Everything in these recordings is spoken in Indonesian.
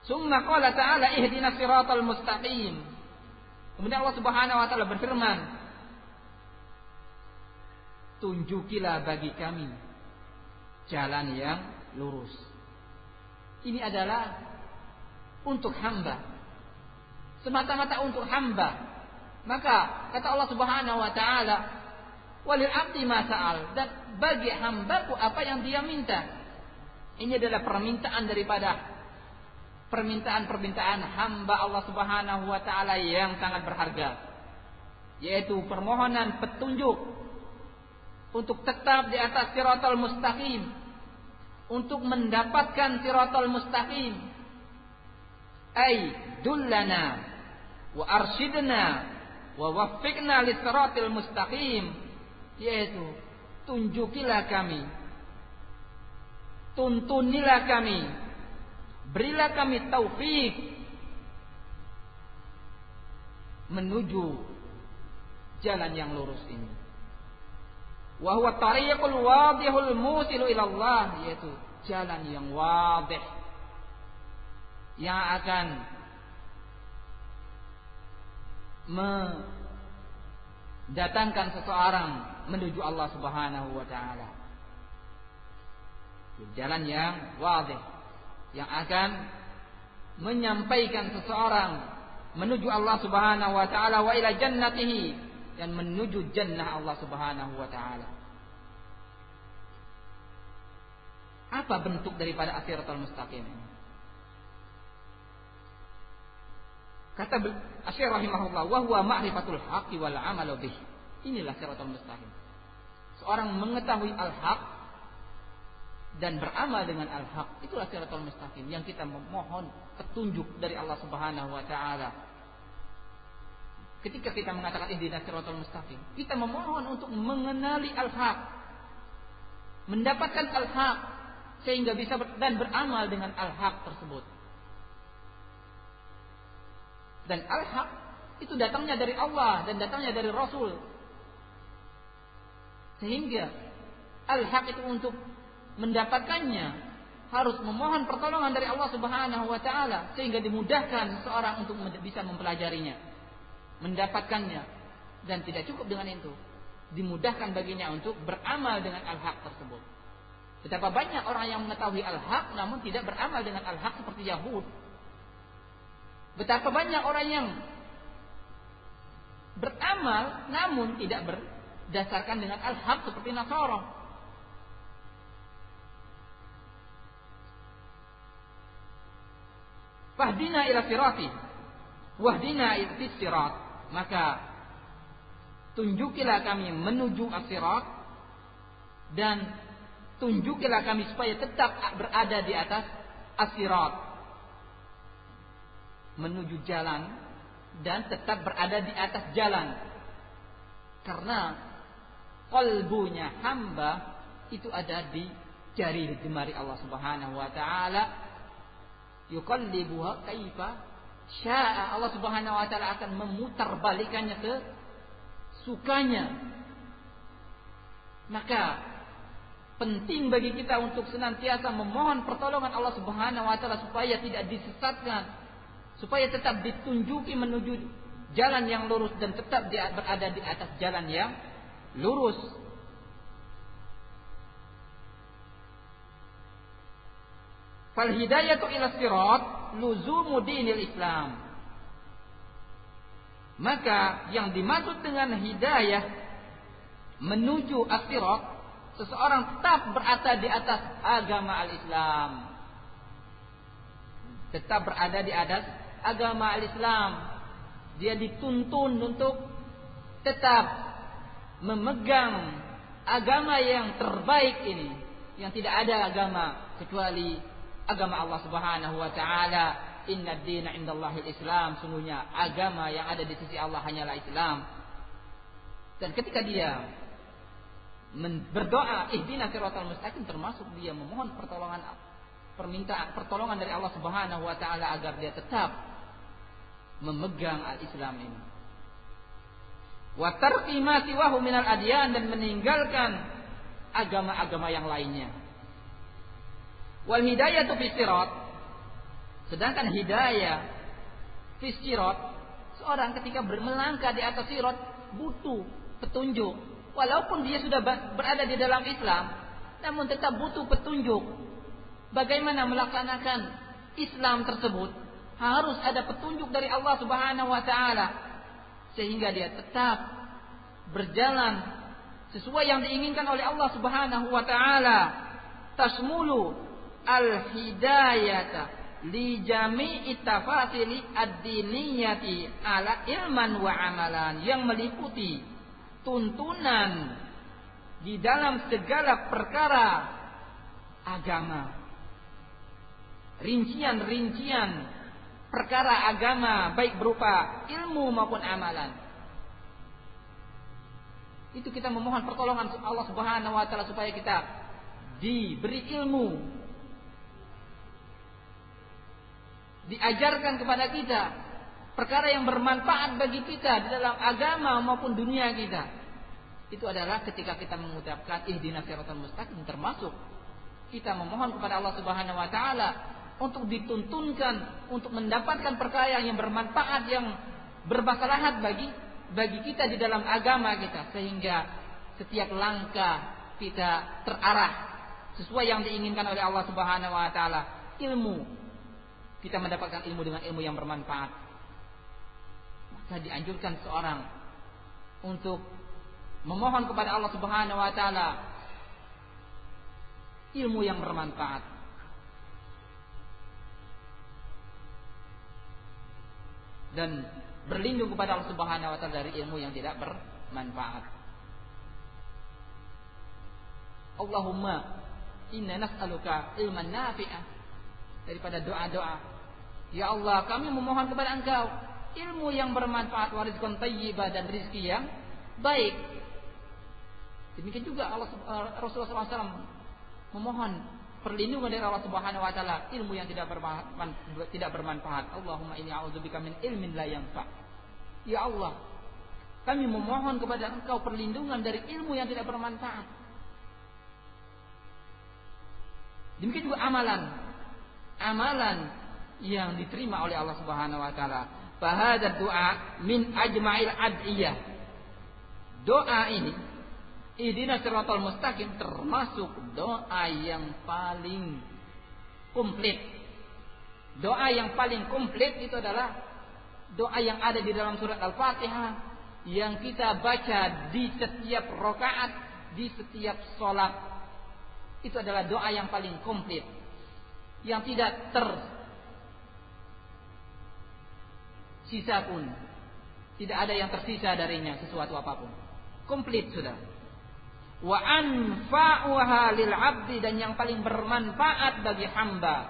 Summa qala ta'ala ihdinas siratal mustaqim. Kemudian Allah Subhanahu wa taala berfirman, tunjukilah bagi kami jalan yang lurus. Ini adalah untuk hamba, semata-mata untuk hamba. Maka kata Allah Subhanahu wa taala, walil abdi ma sa'al, dan bagi hambaku apa yang dia minta. Ini adalah permintaan daripada permintaan hamba Allah Subhanahu wa taala yang sangat berharga, yaitu permohonan petunjuk untuk tetap di atas siratal mustaqim, untuk mendapatkan siratal mustaqim. Ai dullana wa arsyidna wa waffiqna lis-siratal mustaqim, yaitu tunjukilah kami, tuntunilah kami, berilah kami taufik menuju jalan yang lurus ini. Wa huwa tariqul wadihul musilu ila Allah, yaitu jalan yang wadih yang akan mendatangkan seseorang menuju Allah Subhanahu wa taala. Jalan yang wadih yang akan menyampaikan seseorang menuju Allah Subhanahu wa taala wa ila jannatihi, dan menuju jannah Allah Subhanahu wa taala. Apa bentuk daripada as-siratal mustaqim ini? Kata Asy-Syaikh rahimahullah, wa huwa ma'rifatul haqqi wal 'amalu bih. Inilah siratal mustaqim. Seorang mengetahui al-haq dan beramal dengan al-haq. Itulah siratal mustaqim yang kita memohon petunjuk dari Allah Subhanahu wa taala. Ketika kita mengatakan ihdinas siratal mustaqim, kita memohon untuk mengenali al-haq, mendapatkan al-haq, sehingga bisa dan beramal dengan al-haq tersebut. Dan al-haq itu datangnya dari Allah dan datangnya dari Rasul. Sehingga al-haq itu untuk mendapatkannya harus memohon pertolongan dari Allah Subhanahu wa taala, sehingga dimudahkan seorang untuk bisa mempelajarinya, mendapatkannya, dan tidak cukup dengan itu, dimudahkan baginya untuk beramal dengan al-haq tersebut. Betapa banyak orang yang mengetahui al-haq namun tidak beramal dengan al-haq seperti Yahud. Betapa banyak orang yang beramal namun tidak berdasarkan dengan al-haq seperti Nasara. Fahdina ila sirati wahdina ila sirat, maka tunjukilah kami menuju as-sirat, dan tunjukilah kami supaya tetap berada di atas as-sirat, menuju jalan dan tetap berada di atas jalan. Karena qalbunya hamba itu ada di jari jemari Allah Subhanahu wa taala. Yuqallibuha kaifa syaa. Allah Subhanahu wa taala akan memutarbalikannya ke sukanya. Maka penting bagi kita untuk senantiasa memohon pertolongan Allah Subhanahu wa taala supaya tidak disesatkan, supaya tetap ditunjuki menuju jalan yang lurus dan tetap berada di atas jalan yang lurus. Fal hidayatu ila sirat luzumu dinil Islam. Maka yang dimaksud dengan hidayah menuju as-sirat, seseorang tetap berada di atas agama al-Islam. Tetap berada di atas agama al-Islam. Dia dituntun untuk tetap memegang agama yang terbaik ini, yang tidak ada agama kecuali agama Allah Subhanahu wa taala. Inna ad-dina 'indallahil Islam, sungguhnya agama yang ada di sisi Allah hanyalah Islam. Dan ketika dia berdoa ihdinas siratal mustaqim, termasuk dia memohon pertolongan dari Allah Subhanahu wa taala agar dia tetap memegang al-Islam ini. Wa tarki ma siwahu minal adyan, dan meninggalkan agama-agama yang lainnya. Wal hidayatu fi sirat, Sedangkan hidayah fi sirat, seorang ketika melangkah di atas sirat butuh petunjuk. Walaupun dia sudah berada di dalam Islam, namun tetap butuh petunjuk. Bagaimana melaksanakan Islam tersebut? Harus ada petunjuk dari Allah Subhanahu wa taala sehingga dia tetap berjalan sesuai yang diinginkan oleh Allah Subhanahu wa taala. Tasmulu al-hidayata li jami'i tafasili ad-diniyati ala ilman wa amalan, yang meliputi tuntunan di dalam segala perkara agama, rincian-rincian perkara agama, baik berupa ilmu maupun amalan. Itu kita memohon pertolongan Allah Subhanahu wa taala supaya kita diberi ilmu, diajarkan kepada kita perkara yang bermanfaat bagi kita di dalam agama maupun dunia kita. Itu adalah ketika kita mengucapkan ihdinas siratal mustaqim, termasuk kita memohon kepada Allah Subhanahu wa taala untuk dituntunkan untuk mendapatkan perkara yang bermanfaat, yang bermaslahat bagi kita di dalam agama kita, sehingga setiap langkah kita terarah sesuai yang diinginkan oleh Allah Subhanahu wa taala. Ilmu, kita mendapatkan ilmu dengan ilmu yang bermanfaat. Maka dianjurkan seorang untuk memohon kepada Allah Subhanahu wa taala ilmu yang bermanfaat. Dan berlindung kepada Allah Subhanahu wa taala dari ilmu yang tidak bermanfaat. Allahumma inna nas'aluka ilman nafi'ah, daripada doa-doa. Ya Allah, kami memohon kepada Engkau ilmu yang bermanfaat, wa rizqan thayyibah, dan rezeki yang baik. Demikian juga Rasulullah SAW memohon perlindungan dari Allah Subhanahu wa taala ilmu yang tidak bermanfaat. Allahumma inni a'udzubika min ilmin la yanfa'. Ya Allah, kami memohon kepada Engkau perlindungan dari ilmu yang tidak bermanfaat. Demikian juga amalan yang diterima oleh Allah Subhanahu wa taala. Fa hadzal du'a min ajma'il ad'iyah. Doa ini, ihdinas siratal mustaqim, termasuk doa yang paling komplit. Doa yang paling komplit itu adalah doa yang ada di dalam surat Al-Fatihah, yang kita baca di setiap rakaat, di setiap sholat. Itu adalah doa yang paling komplit, yang tidak tersisa pun, tidak ada yang tersisa darinya sesuatu apapun. Komplit sudah. Wa anfa'uha lil 'abdi, dan yang paling bermanfaat bagi hamba.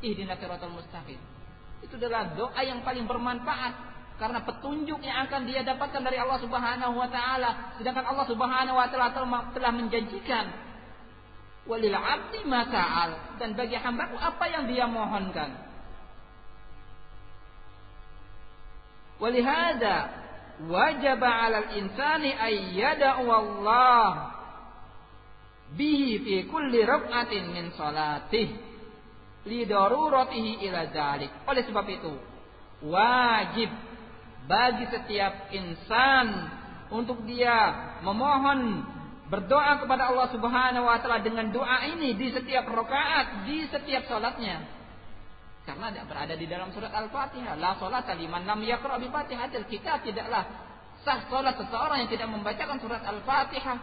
Ihdinas siratal mustaqim. Itu adalah doa yang paling bermanfaat karena petunjuk yang akan dia dapatkan dari Allah Subhanahu wa taala. Sedangkan Allah Subhanahu wa taala telah menjanjikan walil 'abdi ma sa'al, dan bagi hambaku apa yang dia mohonkan. Walihada wajib 'alal insani ay yad'u Allah bihi fi kulli rak'atin min salatih li daruratihi ila dzalik. Oleh sebab itu, wajib bagi setiap insan untuk dia memohon, berdoa kepada Allah Subhanahu wa taala dengan doa ini di setiap rakaat, di setiap salatnya. Karena berada di dalam surat Al-Fatihah, la sholata liman lam yaqra bi Fatihatil Kitab, tidaklah sah salat seseorang yang tidak membacakan surat Al-Fatihah.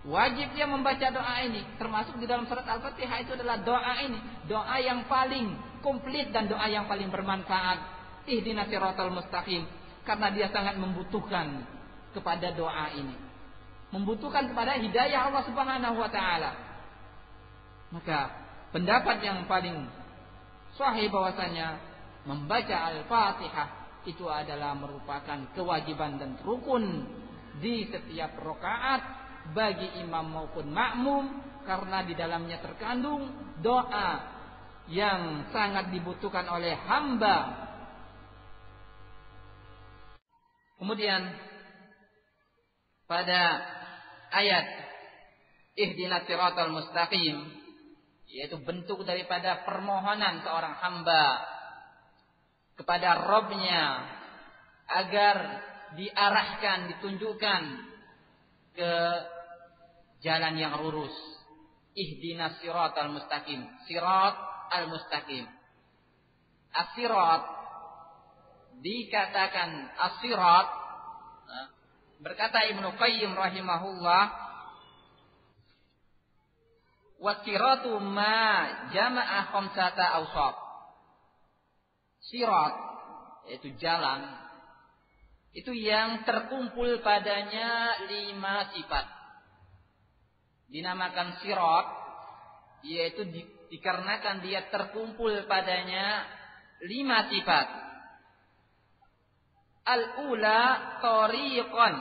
Wajib dia membaca doa ini, termasuk di dalam surat Al-Fatihah itu adalah doa ini, doa yang paling komplit dan doa yang paling bermanfaat. Ihdinas siratal mustaqim, karena dia sangat membutuhkan kepada doa ini, membutuhkan kepada hidayah Allah Subhanahu wa taala. Maka pendapat yang paling sahih bahwasanya membaca Al-Fatihah itu adalah merupakan kewajiban dan rukun di setiap rakaat bagi imam maupun makmum, karena di dalamnya terkandung doa yang sangat dibutuhkan oleh hamba. Kemudian pada ayat ihdinas siratal mustaqim yaitu bentuk daripada permohonan seorang hamba kepada Rabb-Nya agar diarahkan, ditunjukkan ke jalan yang lurus. Ihdinas siratal mustaqim, sirat al-mustaqim. As-sirat dikatakan as-sirat, berkata Ibnu Qayyim rahimahullah, was-siratu ma jama'a khamsata awsaf. Sirat yaitu jalan, itu yang terkumpul padanya 5 sifat. Dinamakan sirat yaitu dikarenakan dia terkumpul padanya 5 sifat. Al-ula tariqan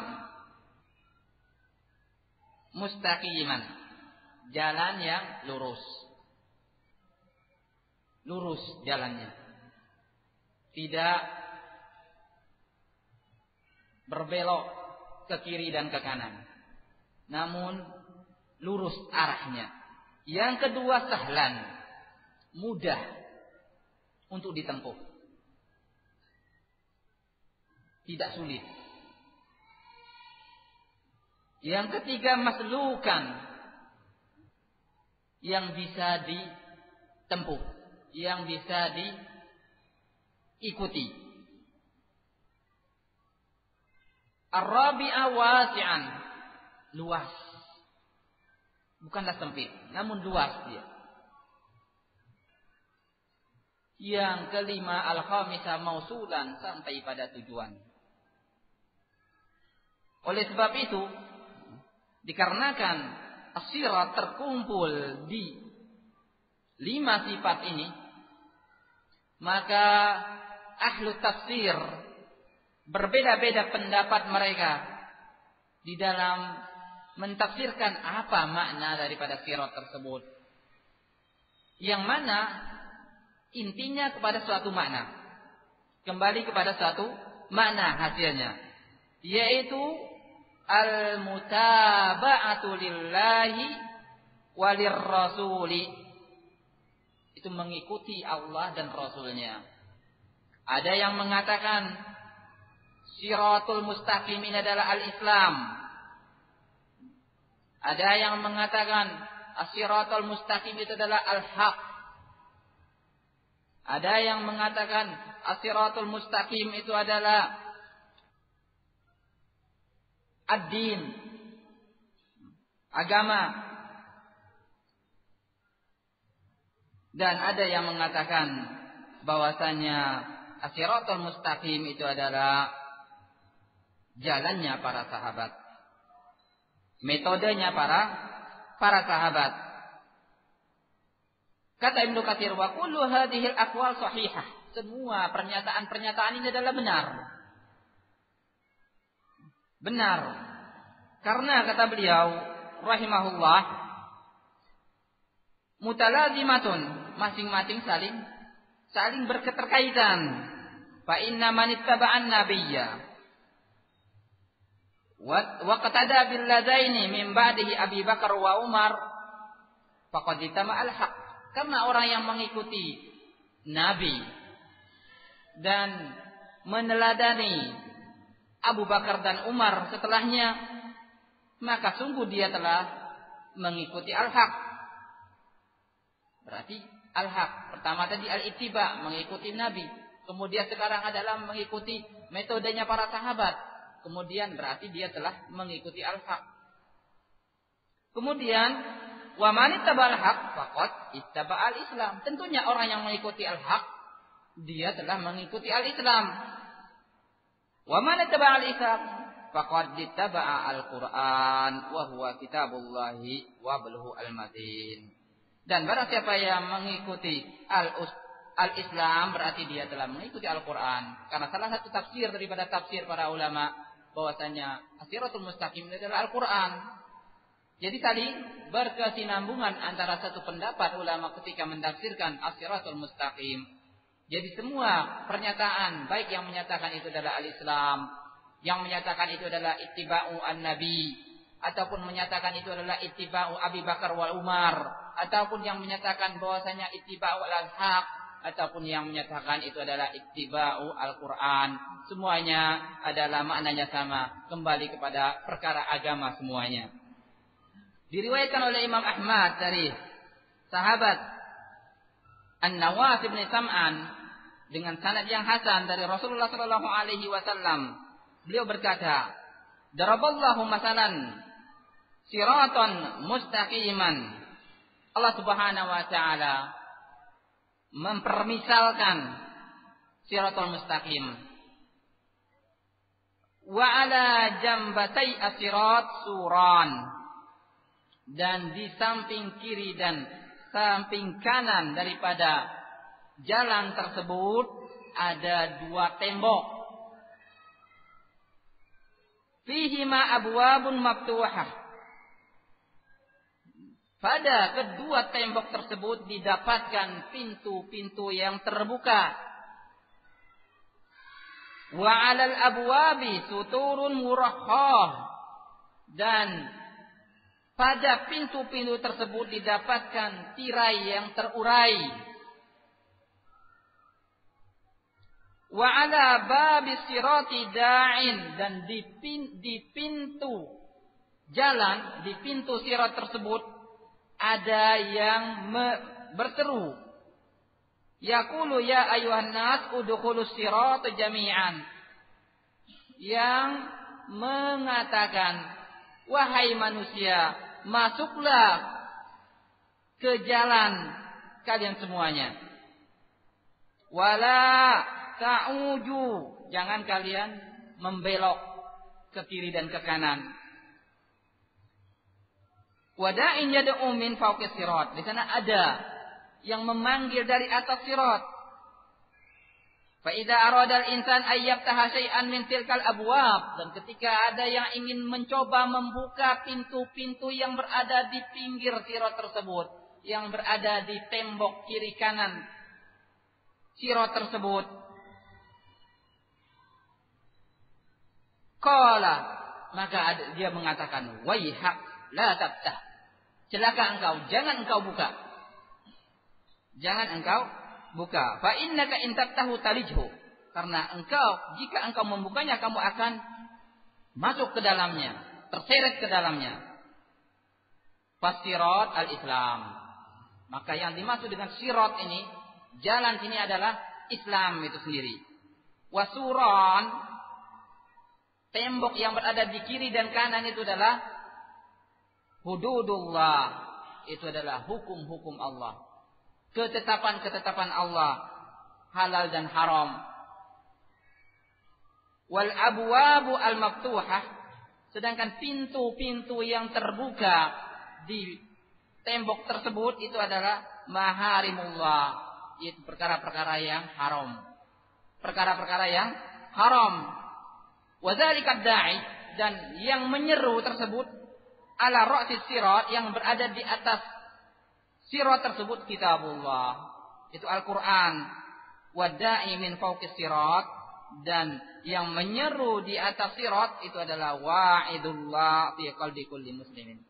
mustaqiman, jalan yang lurus. Lurus jalannya, tidak berbelok ke kiri dan ke kanan, namun lurus arahnya. Yang kedua sahlan, mudah untuk ditempuh, tidak sulit. Yang ketiga maslukan, yang bisa ditempuh, yang bisa diikuti. Ar-rabi'a wasi'an, luas, bukanlah sempit, namun luas dia. Yang kelima al-khamisah mausulan, sampai pada tujuan. Oleh sebab itu, dikarenakan as-sirat terkumpul di 5 sifat ini, maka ahlu tafsir berbeda-beda pendapat mereka di dalam mentafsirkan apa makna daripada sirat tersebut. Yang mana intinya kepada suatu makna, kembali kepada suatu makna hasilnya, yaitu al-mutaba'atu lillahi walir rasuli, itu mengikuti Allah dan Rasulnya. Ada yang mengatakan siratul mustaqim ini adalah al-Islam. Ada yang mengatakan as-siratul mustaqim itu adalah al-haq. Ada yang mengatakan as-siratul mustaqim itu adalah ad-din, agama. Dan ada yang mengatakan bahwasanya as-siratul mustaqim itu adalah jalannya para sahabat, metodenya para sahabat. Kata Ibnu Katsir, wa kullu hadhihi al-aqwal sahihah. Semua pernyataan-pernyataan ini adalah benar. Benar. Karena kata beliau rahimahullah, mutalazimatun, masing-masing saling berketerkaitan. Fa inna man ittaba'an nabiyya wa qatada bil ladaini min ba'dihi Abi Bakar wa Umar faqad ittama al-haq. Karena orang yang mengikuti Nabi dan meneladani Abu Bakar dan Umar setelahnya, maka sungguh dia telah mengikuti al-haq. Berarti al-haq pertama tadi al-ittiba, mengikuti Nabi. Kemudian sekarang adalah mengikuti metodenya para sahabat. Kemudian berarti dia telah mengikuti al-haq. Kemudian wa man ittaba'al haq faqad ittaba'al Islam. Tentunya orang yang mengikuti al-haq, dia telah mengikuti al-Islam. Wa man ittaba'al Islam faqad ittaba'a al-Qur'an wa huwa kitabullahi wa bluhu al-matin. Dan barang siapa yang mengikuti al-Islam, berarti dia telah mengikuti Al-Quran. Karena salah satu tafsir daripada tafsir para ulama bahwasanya as-siratul mustaqim adalah Al-Quran. Jadi tadi berkesinambungan antara satu pendapat ulama ketika mentafsirkan as-siratul mustaqim. Jadi semua pernyataan, baik yang menyatakan itu adalah al-Islam, yang menyatakan itu adalah ittiba'u an-nabi, ataupun menyatakan itu adalah ittiba'u Abi Bakar wal Umar, ataupun yang menyatakan bahwasanya ittiba'u al-haq, ataupun yang menyatakan itu adalah ittiba'u Al-Quran. Semuanya adalah maknanya sama, kembali kepada perkara agama semuanya. Diriwayatkan oleh Imam Ahmad dari sahabat An-Nawas bin Sam'an dengan sanad yang hasan dari Rasulullah sallallahu alaihi wasallam. Beliau berkata, "Daraballahu masalan siratan mustaqiman." Allah Subhanahu wa taala mempermisalkan siratal mustaqim. Wa ala jambatai as-sirat suran. Dan di samping kiri dan samping kanan daripada jalan tersebut ada dua tembok. Fihima abwabun maftuhah. Pada kedua tembok tersebut didapatkan pintu-pintu yang terbuka. Wa 'alal abwabi suturun murakhah. Dan pada pintu-pintu tersebut didapatkan tirai yang terurai. Wa 'ala babis sirati da'in. Dan di pintu jalan, di pintu sirat tersebut ada yang berseru, yaqulu ya ayuhan nas udkhulus sirat jami'an, yang mengatakan wahai manusia, masuklah ke jalan kalian semuanya. Wala ta'uju, jangan kalian membelok ke kiri dan ke kanan. Wada'in yad'u min fawqis sirat. Di sana ada yang memanggil dari atas sirat. Fa idza arada al-insan ay yaftaha syai'an min tilkal abwab, dan ketika ada yang ingin mencoba membuka pintu-pintu yang berada di pinggir sirat tersebut, yang berada di tembok kiri kanan sirat tersebut, qala, maka dia mengatakan waihak la taftah, celaka engkau, jangan engkau buka. Jangan engkau buka. Fa innaka in taftahu talijhu, karena engkau, jika engkau membukanya, kamu akan masuk ke dalamnya, terseret ke dalamnya. Fasirat al-Islam. Maka yang dimaksud dengan sirat ini, jalan sini adalah Islam itu sendiri. Wasuran, tembok yang berada di kiri dan kanan itu adalah hududullah, itu adalah hukum-hukum Allah, ketetapan-ketetapan Allah, halal dan haram. Wal abwabu al maftuhah, sedangkan pintu-pintu yang terbuka di tembok tersebut itu adalah maharimullah, yaitu perkara-perkara yang haram. Perkara-perkara yang haram. Wa dzalika da'i, dan yang menyeru tersebut ala ra'sis sirat, yang berada di atas sirat tersebut kitabullah, itu Al-Quran. Wada'i min fawqis sirat, dan yang menyeru di atas sirat itu adalah wa'idullah fi qalbi kulli muslimin.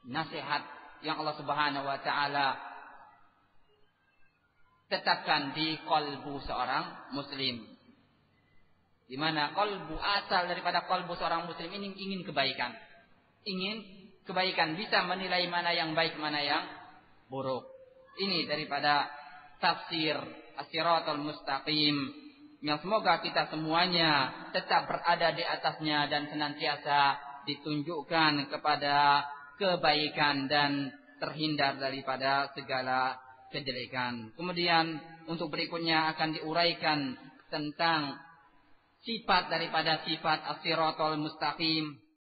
Nasihat yang Allah Subhanahu wa taala tetapkan di qalbu seorang muslim. Di mana kalbu, asal daripada kalbu seorang muslim ini ingin kebaikan. Ingin kebaikan, bisa menilai mana yang baik, mana yang buruk. Ini daripada tafsir as-siratal mustaqim, yang semoga kita semuanya tetap berada di atasnya dan senantiasa ditunjukkan kepada kebaikan dan terhindar daripada segala kejelekan. Kemudian untuk berikutnya akan diuraikan tentang sifat daripada sifat as-siratal mustaqim,